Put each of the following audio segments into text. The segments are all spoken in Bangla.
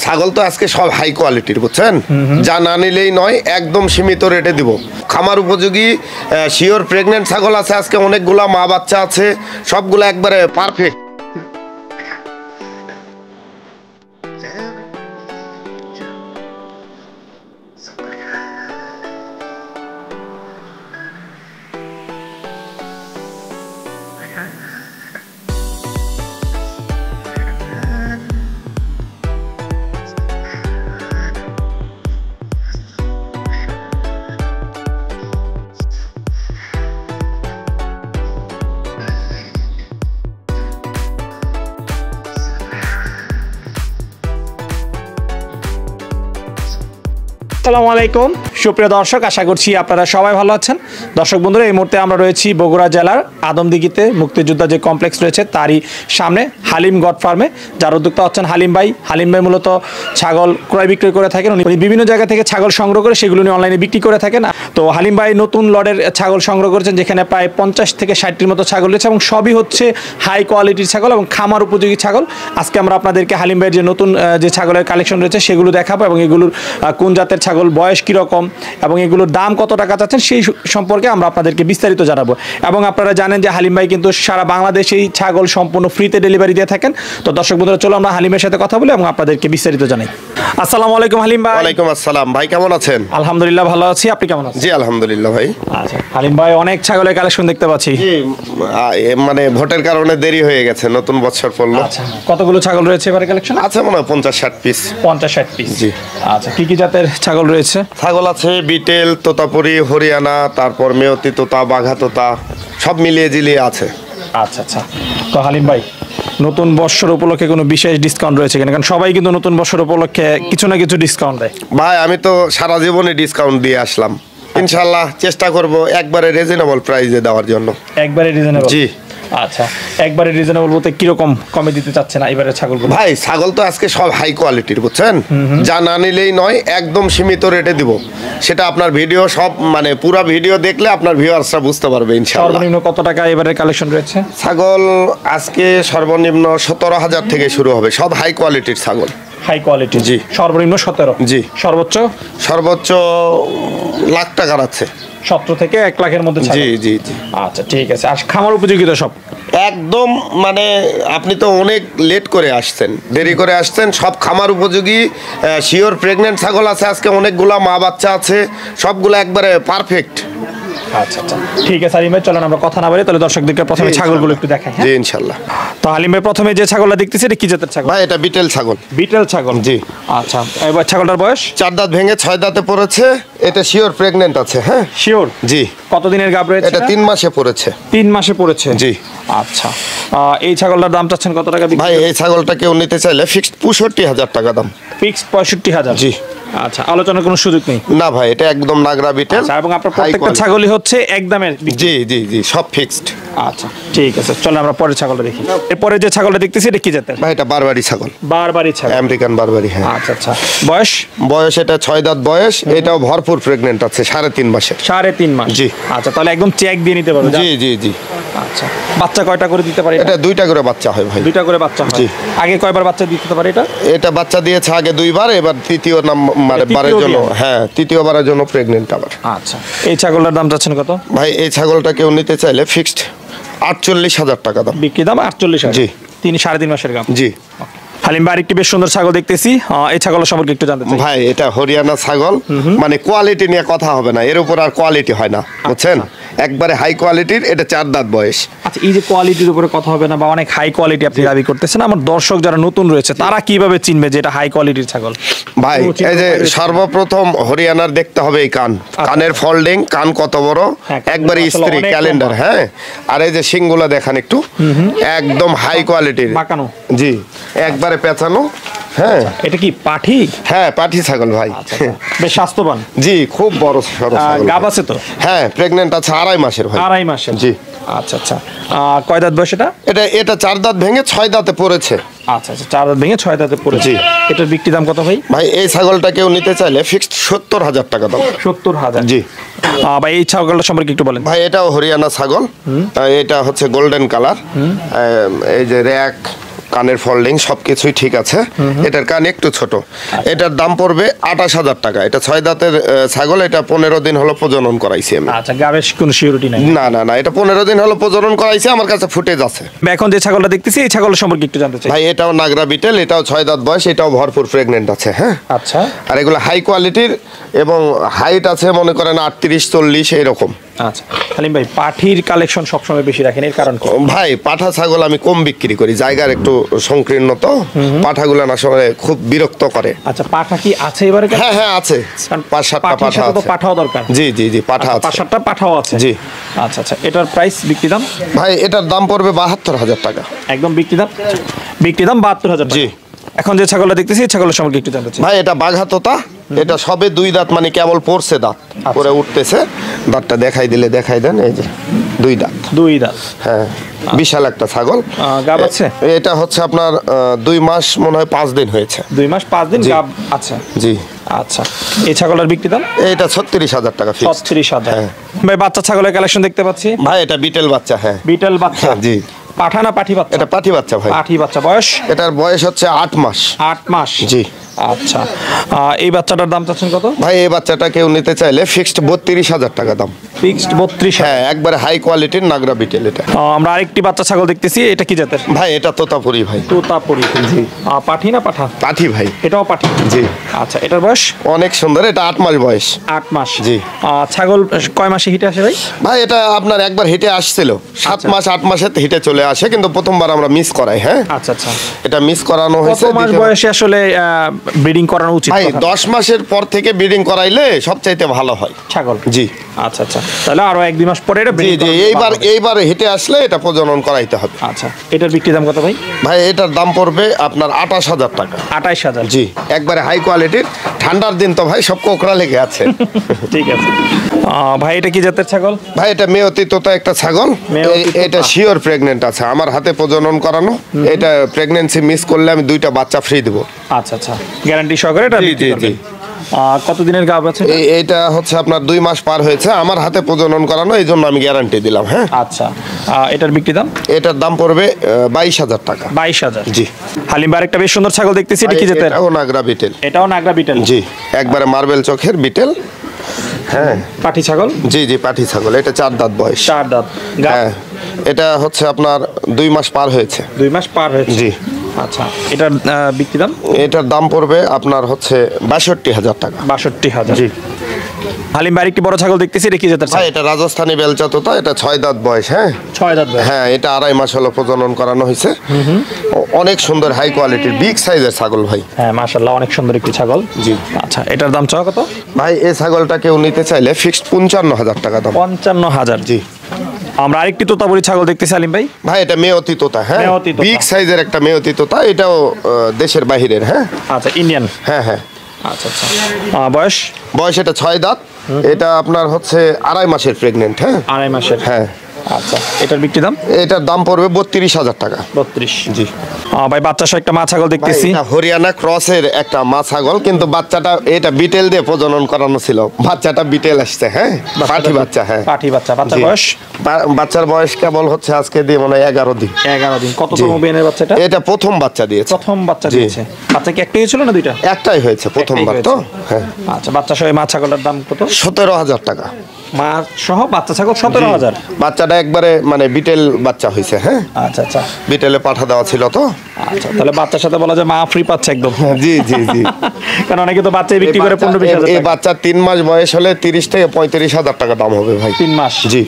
ছাগল তো আজকে সব হাই কোয়ালিটির, বুঝছেন? যা না নিলেই নয়, একদম সীমিত রেটে দিব। খামার উপযোগী শিওর প্রেগনেন্ট ছাগল আছে আজকে অনেকগুলা, মা বাচ্চা আছে, সবগুলো একবারে পারফেক্ট। আসসালামু আলাইকুম সুপ্রিয় দর্শক, আশা করছি আপনারা সবাই ভালো আছেন। দর্শক বন্ধুরা, এই মুহূর্তে আমরা রয়েছি বগুড়া জেলার আদমদিঘিতে মুক্তিযোদ্ধা যে কমপ্লেক্স রয়েছে তারই সামনে হালিম গড ফার্মে, যার উদ্যোক্তা হচ্ছেন হালিম ভাই। হালিম ভাই মূলত ছাগল ক্রয় বিক্রয় করে থাকেন, উনি বিভিন্ন জায়গা থেকে ছাগল সংগ্রহ করে সেগুলো নিয়ে অনলাইনে বিক্রি করে থাকেন। তো হালিম ভাই নতুন লটের ছাগল সংগ্রহ করেছেন, যেখানে প্রায় 50 থেকে 60টির মতো ছাগল রয়েছে এবং সবই হচ্ছে হাই কোয়ালিটির ছাগল এবং খামার উপযোগী ছাগল। আজকে আমরা আপনাদেরকে হালিম ভাইয়ের যে নতুন যে ছাগলের কালেকশন রয়েছে সেগুলো দেখাবো এবং এগুলোর কোন জাতের ছাগল, বয়স কীরকম এবং এগুলোর দাম কত টাকা চাচ্ছেন সেই সম্পর্কে আমরা আপনাদেরকে বিস্তারিত জানাবো। এবং আপনারা জানেন যে হালিম ভাই কিন্তু সারা বাংলাদেশেই ছাগল সম্পূর্ণ ফ্রিতে ডেলিভারি দিয়ে থাকেন। তো দর্শক বন্ধুরা, চলো আমরা হালিমের সাথে কথা বলি এবং আপনাদেরকে বিস্তারিত জানাই। আসসালামু আলাইকুম হালিম ভাই। ওয়ালাইকুম আসসালাম ভাই, কেমন আছেন? আলহামদুলিল্লাহ ভালো আছি, আপনি কেমন আছেন? জি আলহামদুলিল্লাহ ভাই। আচ্ছা হালিম ভাই, অনেক ছাগলের কালেকশন দেখতে পাচ্ছি। জি মানে ভোটের কারণে দেরি হয়ে গেছে, নতুন বছর পড়লো। আচ্ছা, কতগুলো ছাগল রয়েছে এবারে কালেকশন? আছে মনে হয় 50-60 পিস। 50-60 পিস, জি। আচ্ছা, কি কি জাতের ছাগল রয়েছে? ছাগল আছে বিটেল, তোতাপুরি, হরিয়ানা, তারপর মেয়তি তোতা, বাঘা তোতা, সব মিলিয়ে জিলিয়ে আছে। আচ্ছা আচ্ছা, তো হালিম ভাই নতুন বর্ষর উপলক্ষে কোনো বিশেষ ডিসকাউন্ট রয়েছে কিনা? কারণ সবাই কিন্তু নতুন বর্ষর উপলক্ষে কিছু না কিছু ডিসকাউন্ট দেয়। ভাই আমি তো সারা জীবনে ডিসকাউন্ট দিয়ে আসলাম, ইনশাল্লাহ চেষ্টা করব একবারে রিজনেবল প্রাইসে দেওয়ার জন্য। একবারে রিজনেবল? জি। আচ্ছা, একবারে রিজনেবল বলতে কিরকম কমে দিতে চাচ্ছেন এবারে ছাগলগুলো? ভাই ছাগল তো আজকে সব হাই কোয়ালিটির, বুঝছেন? যা না নিলেই নয়, একদম সীমিত রেটে দিব। সেটা আপনার ভিডিও সব মানে পুরো ভিডিও দেখলে আপনার ভিউয়ার্সরা বুঝতে পারবে ইনশাআল্লাহ। সর্বনিম্ন কত টাকা এবারে কালেকশন রয়েছে? ছাগল আজকে সর্বনিম্ন 17,000 থেকে শুরু হবে, সব হাই কোয়ালিটির ছাগল। High quality? জি। সর্বনিম্ন 17? জি। সর্বোচ্চ? সর্বোচ্চ লাখ টাকার আছে। 17 থেকে 1 লাখের মধ্যে? জি জি জি। আচ্ছা ঠিক আছে। আর খামার উপযোগী তো সব? একদম মানে আপনি তো অনেক লেট করে আসছেন, দেরি করে আসছেন। সব খামার উপযোগী শিওর প্রেগনেন্ট ছাগল আছে আজকে অনেকগুলা, মা বাচ্চা আছে, সবগুলো একবারে পারফেক্ট। আচ্ছা আচ্ছা ঠিক আছে হালিম ভাই, চলেন আমরা কথা না বলি, তাহলে দর্শকদেরকে প্রথমে ছাগলগুলো একটু দেখাই। জি ইনশাআল্লাহ। তো হালিম ভাই প্রথমে যে ছাগলটা দেখতেছি এটা কি জাতের ছাগল? ভাই এটা বিটেল ছাগল। বিটেল ছাগল? জি। আচ্ছা, এবার ছাগলটার বয়স? 4 দাঁত ভেঙে 6 দাঁতে পড়েছে। এটা শিওর প্রেগনেন্ট আছে। হ্যাঁ শিওর? জি। কতদিনের গাব রয়েছে? এটা 3 মাসে পড়েছে। 3 মাসে পড়েছে? জি। আচ্ছা, এই ছাগলটার দাম চাচ্ছেন কত টাকা? ভাই এই ছাগলটা কেউ নিতে চাইলে ফিক্সড 65,000 টাকা দাম। ফিক্সড 65,000? জি। আচ্ছা, আলোচনার কোনো সুযোগ নেই? না ভাই, এটা একদম নাগরা বিটেল। আচ্ছা, এবং আপনার প্রত্যেকটা ছাগলই হচ্ছে একদমের? জি জি জি, সব ফিক্সড। আচ্ছা ঠিক আছে, চলো আমরা পরের ছাগলটা দেখি। এরপরে যে ছাগলটা দেখতেছি এটা কি জাতের? ভাই এটা বারবারি ছাগল। বারবারি ছাগল? আমেরিকান বারবারি। হ্যাঁ। আচ্ছা আচ্ছা, বয়স? বয়স এটা 6 দাঁত বয়স। এটাও ভরপুর প্রেগনেন্ট আছে, 3.5 মাসের। 3.5 মাস? জি। আচ্ছা, তাহলে একদম চেক দিয়ে নিতে পারবে? জি জি জি। আচ্ছা, বাচ্চা কয়টা করে দিতে পারে? এটা 2টা করে বাচ্চা হয় ভাই। 2টা করে বাচ্চা হয়? জি। আগে কয়বার বাচ্চা দিতে পারে এটা? এটা বাচ্চা দিয়েছে আগে 2বার, এবার তৃতীয় বারের জন্য। হ্যাঁ, তৃতীয়বারের জন্য প্রেগনেন্ট আবার। আচ্ছা, এই ছাগলটার দাম চাচ্ছেন কত? ভাই এই ছাগলটা কেউ নিতে চাইলে ফিক্সড 48,000 টাকা দাম। বিক্রি দাম 48,000? জি। 3.5 মাসের গাব? জি। হালিম ভাই আরেকটি বেশ সুন্দর ছাগল দেখতেছি, এই ছাগলের সম্পর্কে একটু জানতে চাই। ভাই এটা হরিয়ানা ছাগল, মানে কোয়ালিটি নিয়ে কথা হবে না, এর উপর আর কোয়ালিটি হয় না, বুঝছেন? একবারে হাই কোয়ালিটির। এটা 4 দাঁত বয়স। আচ্ছা, এই যে কোয়ালিটির উপরে কথা হবে না বা অনেক হাই কোয়ালিটি আপনি দাবি করতেছেন, আমার দর্শক যারা নতুন রয়েছে তারা কিভাবে চিনবে যে এটা হাই কোয়ালিটির ছাগল? ভাই এই যে সর্বপ্রথম হরিয়ানার দেখতে হবে এই কান, কানের ফোল্ডিং, কান কত বড়, একবারে স্ত্রী ক্যালেন্ডার। হ্যাঁ, আর এই যে শিংগুলা দেখান একটু, একদম হাই কোয়ালিটির বাঁকানো। জি, একবারে পেঁচানো। হ্যাঁ, এটা কি পাঠি? হ্যাঁ পাঠি ছাগল ভাই। বেশ স্বাস্থ্যবান? জি, খুব বড় সড়ো ছাগল। গাব আছে তো? হ্যাঁ, প্রেগন্যান্ট আছে 2.5 মাসের ভাই। 2.5 মাসের? জি। আচ্ছা আচ্ছা, কয় দাঁত বয়স এটা? এটা 4 দাঁত ভেঙে 6 দাঁতে পড়েছে। আচ্ছা আচ্ছা, 4 দাঁত ভেঙে 6 দাঁতে পড়েছে। এটার বিক্রি দাম কত ভাই? ভাই এই ছাগলটা কেউ নিতে চাইলে ফিক্সড 70,000 টাকা দাম। 70,000? জি। ভাই এই ছাগলটা সম্পর্কে একটু বলেন। ভাই এটাও হরিয়ানা ছাগল। এটা হচ্ছে গোল্ডেন কালার। এই যে র্যাক, কানের ফোল্ডিং সবকিছুই ঠিক আছে। এটার কান একটু ছোট। এটার দাম পড়বে 28,000 টাকা। এটা 6 দাঁতের ছাগল। এটা 15 দিন হলো প্রজনন করাইছি আমি। আচ্ছা, গাবের কোনো সিউরিটি নাই? না না না, এটা 15 দিন হলো প্রজনন করাইছি, আমার কাছে ফুটেজ আছে। এখন যে ছাগলটা দেখতেছি এই ছাগলের সম্পর্কে একটু জানতে চাই ভাই। এটাও নাগরা বিটেল, এটাও 6 দাঁত বয়স, এটাও ভরপুর প্রেগনেন্ট আছে। হ্যাঁ, আচ্ছা। আর এগুলো হাই কোয়ালিটির এবং হাইট আছে মনে করেন 38-40 এরকম। আচ্ছা হালিম ভাই, পাঠির কালেকশন সবসময় বেশি রাখেন, এর কারণ কি? ভাই পাঠা ছাগল আমি কম বিক্রি করি, জায়গার একটু সংকীর্ণ তো, পাঠাগুলো না আসলে খুব বিরক্ত করে। আচ্ছা, পাঠা কি আছে এবারে? হ্যাঁ হ্যাঁ আছে, 5-7টা পাঠা আছে। পাঠাও দরকার? জি জি জি, পাঠা আছে, 5-7টা পাঠাও আছে। জি। আচ্ছা আচ্ছা, এটার প্রাইস, বিক্রি দাম? ভাই এটার দাম পড়বে 72,000 টাকা। একদম বিক্রি দাম? বিক্রি দাম 72,000 টাকা। জি। এখন যে ছাগলটা দেখতেছি এই ছাগলের সম্পর্কে একটু জানতে চাই। ভাই এটা বাঘা তোতা, এটা সবে 2 দাঁত, মানে কেবল পড়ছে দাঁত করে উঠতেছে। দাঁতটা দেখাই দিলে দেখাই দেন, এই যে 2 দাঁত। 2 দাঁত? হ্যাঁ, বিশাল একটা ছাগল। গাব আছে? এটা হচ্ছে আপনার 2 মাস মনে হয় 5 দিন হয়েছে। 2 মাস 5 দিন গাব আছে? জি। আচ্ছা, এই ছাগলের বিক্রি দাম? এটা 36,000 টাকা ফিক্স। 36,000। হ্যাঁ। ভাই বাচ্চা ছাগলের কালেকশন দেখতে পাচ্ছি। ভাই এটা বিটেল বাচ্চা। হ্যাঁ, বিটেল বাচ্চা? জি। পাঠা না পাঠি বাচ্চা? এটা পাঠি বাচ্চা ভাই। পাঠি বাচ্চা। বয়স? এটার বয়স হচ্ছে 8 মাস। 8 মাস? জি। আচ্ছা, এই বাচ্চাটার দাম চাচ্ছেন কত? ভাই এই বাচ্চাটা কেউ নিতে চাইলে ফিক্সড 32,000 টাকা দাম। ফিক্সড 32? হ্যাঁ, একবারে হাই কোয়ালিটির নাগরা বিটেল এটা। আমরা আরেকটি বাচ্চা ছাগল দেখতেছি, এটা কি জাতের? ভাই এটা তোতাপুরি ভাই। তোতাপুরি? জি। পাঠি না পাঠা? পাঠি ভাই। এটাও পাঠি? জি। আচ্ছা, এটার বয়স? অনেক সুন্দর, এটা 8 মাস বয়স। 8 মাস? জি। ছাগল কয় মাসে হিটে আসে ভাই? ভাই এটা আপনার একবার হিটে আসছিল, 7 মাস 8 মাসে হিটে চলে আসে, কিন্তু প্রথমবার আমরা মিস করাই। হ্যাঁ, আচ্ছা আচ্ছা, এটা মিস করানো হয়েছে। কত মাস বয়সে আসলে ব্রিডিং করানো উচিত? ভাই 10 মাসের পর থেকে ব্রিডিং করাইলে সবচাইতে ভালো হয় ছাগল। জি। আচ্ছা আচ্ছা, তাহলে আরো 1-2 মাস পরে এটা জি ব্রিডিং? জি, এইবার হিটে আসলে এটা প্রজনন করাইতে হবে। আচ্ছা, এটার বিক্রি দাম কত ভাই? ভাই এটার দাম পড়বে আপনার 28,000 টাকা। 28,000? জি, একবারে হাই কোয়ালিটির। ঠান্ডার দিন তো ভাই সব কোকড়া লেগে আছে। ঠিক আছে। ভাই এটা কি জাতের ছাগল? ভাই এটা মেয়তি তোতা একটা ছাগল। এটা শিওর প্রেগনেন্ট আছে, আমার হাতে প্রজনন করানো। এটা প্রেগন্যান্সি মিস করলে আমি 2টা বাচ্চা ফ্রি দেবো। আচ্ছা আচ্ছা, গ্যারান্টি সহকারে এটা? জি জি জি। কত দিনের গাব আছে? এইটা হচ্ছে আপনার 2 মাস পার হয়েছে, আমার হাতে প্রজনন করানো, এই জন্য আমি গ্যারান্টি দিলাম। হ্যাঁ। আচ্ছা, এটার বিক্রি দাম? এটার দাম পড়বে 22,000 টাকা। 22,000? জি। হালিম ভাই একটা বেশ সুন্দর ছাগল দেখতেছি, এটা কি জাতের? এটাও নাগরা বিটেল। এটাও নাগরা বিটেল? জি, একবারে মার্বেল চোখের বিটেল। হ্যাঁ, পাঠি ছাগল? জি জি, পাঠি ছাগল। এটা 4 দাঁত বয়স। 4 দাঁত? হ্যাঁ, এটা হচ্ছে আপনার 2 মাস পার হয়েছে। 2 মাস পার হয়েছে? জি। আচ্ছা, এটার বিক্রি দাম? এটার দাম পড়বে আপনার হচ্ছে 62,000 টাকা। 62,000? জি। হালিম ভাই একটি বড় ছাগল দেখতেছি, এটা কি জাতের? ভাই এটা রাজস্থানি বেলচা তোতা, এটা 6 দাঁত বয়স। হ্যাঁ, 6 দাঁত বয়স? হ্যাঁ, এটা 2.5 মাস হলো প্রজনন করানো হয়েছে। অনেক সুন্দর হাই কোয়ালিটির বিগ সাইজের ছাগল ভাই। হ্যাঁ, মাশাআল্লাহ, অনেক সুন্দর একটি ছাগল। জি। আচ্ছা, এটার দাম চাও কত ভাই? এই ছাগলটা কেউ নিতে চাইলে ফিক্সড 55,000 টাকা দাম। 55,000? জি। আমরা আরেকটি তোতাপুরি ছাগল দেখতেছি হালিম ভাই। ভাই এটা মেয়তি তোতা। হ্যাঁ, মেয়তি তোতা। বিগ সাইজের একটা মেয়তি তোতা। এটাও দেশের বাহিরের। হ্যাঁ। আচ্ছা, ইন্ডিয়ান? হ্যাঁ হ্যাঁ। আচ্ছা আচ্ছা, বয়স? বয়স এটা 6 দাঁত। এটা আপনার হচ্ছে 2.5 মাসের প্রেগনেন্ট। হ্যাঁ, 2.5 মাসের? হ্যাঁ। আচ্ছা, এটার বিক্রি দাম? এটার দাম পড়বে 32,000 টাকা। 32? জি। ভাই বাচ্চা সহ একটা মা ছাগল দেখতেছি। এটা হরিয়ানা ক্রসের একটা মা ছাগল, কিন্তু বাচ্চাটা এটা বিটেল দিয়ে প্রজনন করানো ছিল, বাচ্চাটা বিটেল আসছে। হ্যাঁ, পাঠি বাচ্চা। হ্যাঁ, পাঠি বাচ্চা। বাচ্চার জি। বয়স? বাচ্চার বয়স কেবল হচ্ছে আজকে দিয়ে মনে হয় 11 দিন। 11 দিন? কততম বিয়ানের বাচ্চাটা? এটা প্রথম বাচ্চা দিয়েছে। প্রথম বাচ্চা জি। দিয়েছে? বাচ্চা কি একটাই হয়েছিল না 2টা? একটাই হয়েছে, প্রথমবার তো। হ্যাঁ। আচ্ছা, বাচ্চা সহ মা ছাগলের দাম কত? 17,000 টাকা। মা সহ বাচ্চা ছাগল 17,000? বাচ্চাটা একবারে মানে বিটেল বাচ্চা হয়েছে। হ্যাঁ, আচ্ছা আচ্ছা, বিটেলে পাঠা দেওয়া ছিল তো। আচ্ছা, তাহলে বাচ্চার সাথে বলা যায় মা ফ্রি পাচ্ছে একদম। জি জি জি। কারণ অনেকে তো বাচ্চাই বিক্রি করে 15-20 এই হাজার। বাচ্চা 3 মাস বয়স হলে 30 থেকে 35,000 টাকা দাম হবে ভাই। 3 মাস? জি।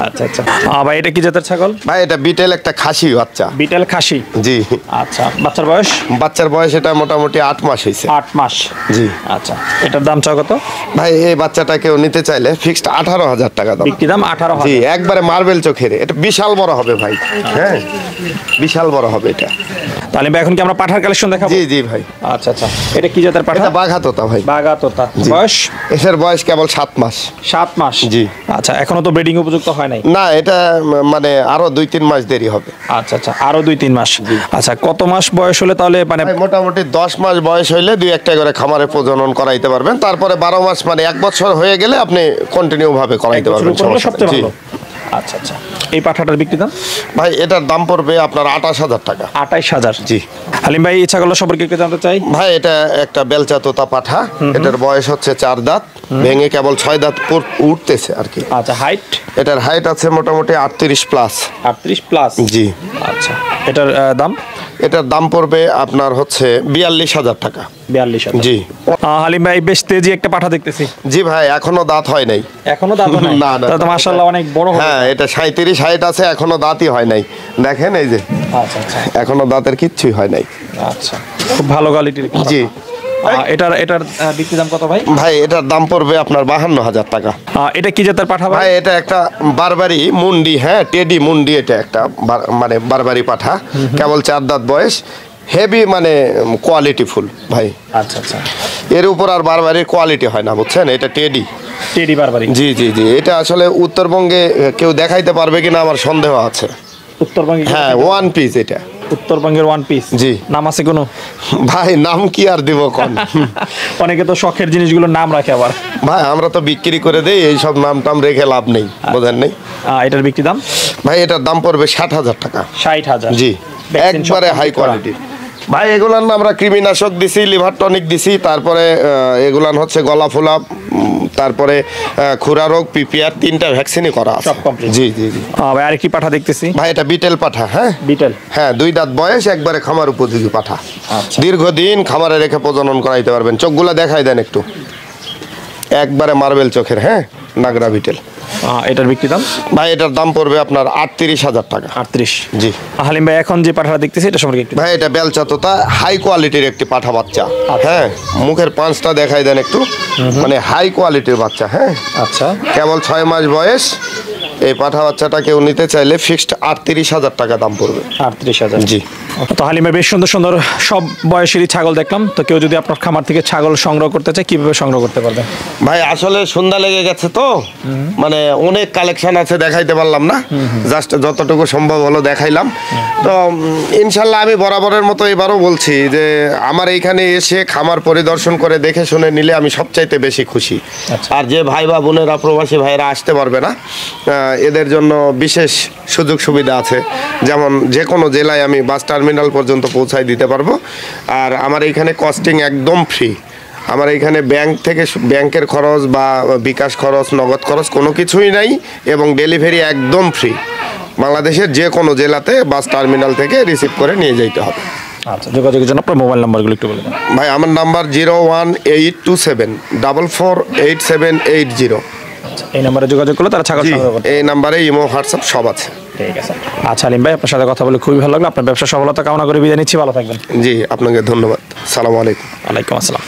আচ্ছা আচ্ছা, ভাই এটা কি জাতের ছাগল? ভাই এটা বিটেল একটা খাসি বাচ্চা। বিটেল খাসি? জি। আচ্ছা, বাচ্চার বয়স? বাচ্চার বয়স এটা মোটামুটি 8 মাস হয়েছে। 8 মাস? জি। আচ্ছা, এটার দাম চাও কত? ভাই এই বাচ্চাটা কেউ নিতে চাইলে ফিক্সড 18,000 টাকা দাম। বিক্রি দাম 18,000? জি, একবারে মার্বেল চোখের। এটা বিশাল বড় হবে ভাই। হ্যাঁ, বিশাল বড় হবে এটা। তাহলে এখন কি আমরা পাঠার কালেকশন দেখাবো? জি জি ভাই। আচ্ছা আচ্ছা, এটা কি জাতের পাঠা? এটা বাঘা তোতা ভাই। বাঘা তোতা? জি। বয়স? এটার বয়স কেবল 7 মাস। 7 মাস? জি। আচ্ছা, এখনো তো ব্রিডিং উপযুক্ত হয় নাই? না, এটা মানে আরো 2-3 মাস দেরি হবে। আচ্ছা আচ্ছা, আরো 2-3 মাস? আচ্ছা, কত মাস বয়স হলে তাহলে মানে? ভাই মোটামুটি 10 মাস বয়স হইলে 2-1টা করে খামারে প্রজনন করাইতে পারবেন। তারপরে 12 মাস মানে 1 বছর হয়ে গেলে আপনি কন্টিনিউ ভাবে করাইতে পারবেন। সবচেয়ে ভালো? আচ্ছা আচ্ছা, এই পাঠাটার বিক্রি দাম? ভাই এটার দাম পড়বে আপনার 28,000 টাকা। 28,000? জি। হালিম ভাই এই ছাগলটা সম্পর্কে একটু জানতে চাই। ভাই এটা একটা বেলচা তোতা পাঠা, এটার বয়স হচ্ছে 4 দাঁত, ভেঙে কেবল 6 দাঁত উঠতেছে আর কি। আচ্ছা, হাইট? এটার হাইট আছে মোটামুটি 38 প্লাস। 38 প্লাস? জি। আচ্ছা, এটার দাম? এটার দাম পড়বে আপনার হচ্ছে 42,000 টাকা। 42,000? জি। হালিম ভাই বেশ তেজি একটা পাঠা দেখতেছি। জি ভাই, এখনো দাঁত হয় নাই। এখনো দাঁত হয় নাই? না না, তাহলে তো মাশাআল্লাহ অনেক বড় হবে। হ্যাঁ, এটা 37 হাইট আছে, এখনো দাঁতই হয় নাই, দেখেন এই যে। আচ্ছা আচ্ছা, এখনো দাঁতের কিচ্ছুই হয় নাই। আচ্ছা, খুব ভালো কোয়ালিটির। জি। এটার বিক্রি দাম কত ভাই? ভাই এটার দাম পড়বে আপনার 52,000 টাকা। এটা কি জাতের পাঠা ভাই? এটা একটা বারবারি মুন্ডি, হ্যাঁ টেডি মুন্ডি, এটা একটা মানে বারবারি পাঠা, কেবল 4 দাঁত বয়স, হেভি মানে কোয়ালিটি ফুল ভাই। আচ্ছা আচ্ছা, এর উপর আর বারবারির কোয়ালিটি হয় না, বুঝছেন, এটা টেডি। টেডি বারবারি? জি জি জি। এটা আসলে উত্তরবঙ্গে কেউ দেখাইতে পারবে কিনা আমার সন্দেহ আছে। উত্তরবঙ্গে? হ্যাঁ, ওয়ান পিস এটা। উত্তরবঙ্গের ওয়ান পিস? জি। নাম আছে কোনো? ভাই নাম কি আর দিব কোন। অনেকে তো শখের জিনিসগুলোর নাম রাখে আবার। ভাই আমরা তো বিক্রি করে দেই, এই সব নাম টাম রেখে লাভ নেই, বোঝেন নাই। এটার বিক্রি দাম? ভাই এটার দাম পড়বে 60,000 টাকা। 60,000? জি, একবারে হাই কোয়ালিটি। ভাই এগুলার না আমরা কৃমিনাশক দিছি, লিভার টনিক দিছি, তারপরে এগুলান হচ্ছে গলা ফোলা, তারপরে খুরা রোগ, পিপিআর, 3টা ভ্যাকসিনই করা আছে। সব কমপ্লিট? জি জি জি। ভাই আরেকটি পাঠা দেখতেছি। ভাই এটা বিটেল পাঠা। হ্যাঁ বিটেল? হ্যাঁ, 2 দাঁত বয়স, একবারে খামার উপযোগী পাঠা। আচ্ছা। দীর্ঘদিন খামারে রেখে প্রজনন করাইতে পারবেন। চোখগুলা দেখাই দেন একটু, একবারে মার্বেল চোখের। হ্যাঁ, নাগরা বিটেল। এটার বিক্রি দাম? ভাই এটার দাম পড়বে আপনার 38,000 টাকা। 38? জি। হালিম ভাই এখন যে পাঠাটা দেখতেছি এটা সম্পর্কে একটু? ভাই এটা বেলচা তোতা, হাই কোয়ালিটির একটি পাঠা বাচ্চা। হ্যাঁ, মুখের পাঁচটা দেখাই দেন একটু, মানে হাই কোয়ালিটির বাচ্চা। হ্যাঁ, আচ্ছা, কেবল 6 মাস বয়স। এই পাঠা বাচ্চাটা কেউ নিতে চাইলে ফিক্সড 38,000 টাকা দাম পড়বে। 38,000? জি। তো হালিমের বেশ সুন্দর সুন্দর সব বয়সেরই ছাগল দেখলাম। তো কেউ যদি আপনার খামার থেকে ছাগল সংগ্রহ করতে চায়, কিভাবে সংগ্রহ করতে পারবে? ভাই আসলে সন্ধ্যা লেগে গেছে তো, মানে অনেক কালেকশন আছে, দেখাইতে পারলাম না, জাস্ট যতটুকু সম্ভব হলো দেখাইলাম। তো ইনশাল্লাহ আমি বরাবরের মতো এবারও বলছি যে আমার এইখানে এসে খামার পরিদর্শন করে দেখে শুনে নিলে আমি সবচাইতে বেশি খুশি। আর যে ভাই বা বোনেরা প্রবাসী ভাইরা আসতে পারবে না, এদের জন্য বিশেষ সুযোগ সুবিধা আছে, যেমন যে কোনো জেলায় আমি বাস টার্মিনাল পর্যন্ত পৌঁছায় দিতে পারবো। আর আমার এইখানে কস্টিং একদম ফ্রি। আমার এইখানে ব্যাংকের খরচ বা বিকাশ খরচ, নগদ খরচ কোনো কিছুই নাই, এবং ডেলিভারি একদম ফ্রি। বাংলাদেশের যে কোনো জেলাতে বাস টার্মিনাল থেকে রিসিভ করে নিয়ে যেতে হবে। আচ্ছা, যোগাযোগের জন্য আপনার মোবাইল নাম্বারগুলো একটু বলে দেন। ভাই আমার নাম্বার 01827448780। এই নাম্বারে যোগাযোগ করলে তারা ছাগল সংগ্রহ করতে? এই নাম্বারে ইমো, হোয়াটসঅ্যাপ সব আছে। ঠিক আছে। আচ্ছা হালিম ভাই, আপনার সাথে কথা বলে খুবই ভালো লাগলো। আপনার ব্যবসা সফলতা কামনা করে বিদায় নিচ্ছি, ভালো থাকবেন। জি, আপনাকে ধন্যবাদ। সালামু আলাইকুম। ওয়ালাইকুম আসসালাম।